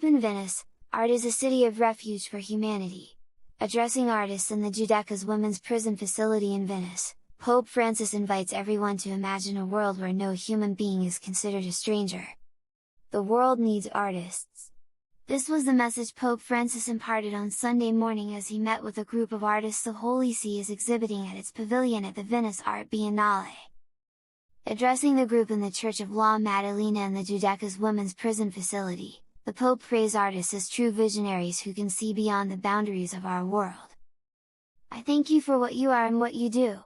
Pope in Venice, art is a city of refuge for humanity. Addressing artists in the Giudecca's women's prison facility in Venice, Pope Francis invites everyone to imagine a world where no human being is considered a stranger. The world needs artists. This was the message Pope Francis imparted on Sunday morning as he met with a group of artists the Holy See is exhibiting at its pavilion at the Venice Art Biennale. Addressing the group in the Church of La Maddalena in the Giudecca's women's prison facility, the Pope praised artists as true visionaries who can see beyond the boundaries of our world. "I thank you for what you are and what you do.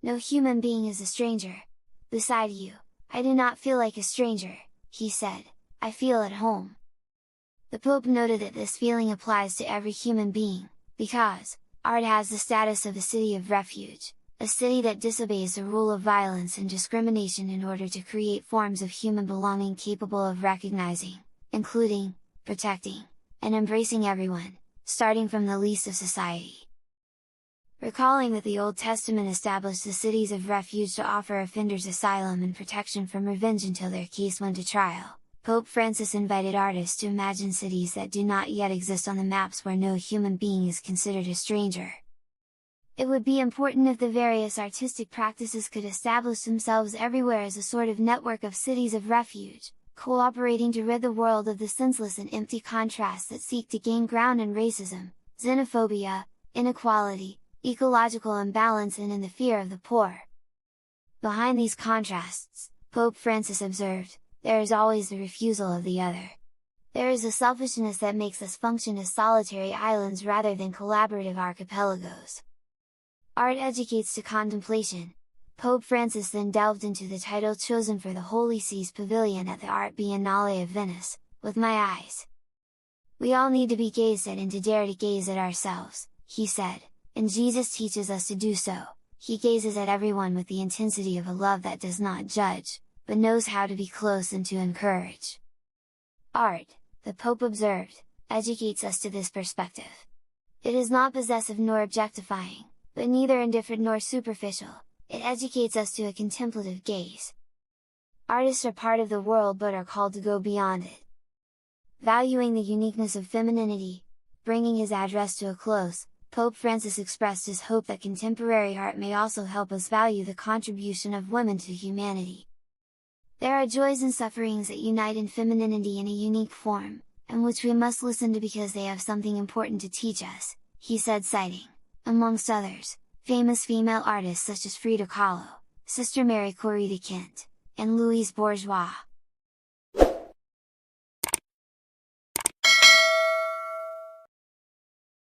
No human being is a stranger. Beside you, I do not feel like a stranger," he said, "I feel at home." The Pope noted that this feeling applies to every human being, because art has the status of a city of refuge, a city that disobeys the rule of violence and discrimination in order to create forms of human belonging capable of recognizing, including, protecting, and embracing everyone, starting from the least of society. Recalling that the Old Testament established the cities of refuge to offer offenders asylum and protection from revenge until their case went to trial, Pope Francis invited artists to imagine cities that do not yet exist on the maps where no human being is considered a stranger. It would be important if the various artistic practices could establish themselves everywhere as a sort of network of cities of refuge, cooperating to rid the world of the senseless and empty contrasts that seek to gain ground in racism, xenophobia, inequality, ecological imbalance and in the fear of the poor. Behind these contrasts, Pope Francis observed, there is always the refusal of the other. There is a selfishness that makes us function as solitary islands rather than collaborative archipelagos. Art educates to contemplation. Pope Francis then delved into the title chosen for the Holy See's pavilion at the Art Biennale of Venice, "With My Eyes." We all need to be gazed at and to dare to gaze at ourselves, he said, and Jesus teaches us to do so. He gazes at everyone with the intensity of a love that does not judge, but knows how to be close and to encourage. Art, the Pope observed, educates us to this perspective. It is not possessive nor objectifying, but neither indifferent nor superficial. It educates us to a contemplative gaze. Artists are part of the world but are called to go beyond it. Valuing the uniqueness of femininity, bringing his address to a close, Pope Francis expressed his hope that contemporary art may also help us value the contribution of women to humanity. There are joys and sufferings that unite in femininity in a unique form, and which we must listen to because they have something important to teach us, he said, citing, amongst others, famous female artists such as Frida Kahlo, Sister Mary Corrie de Kent, and Louise Bourgeois.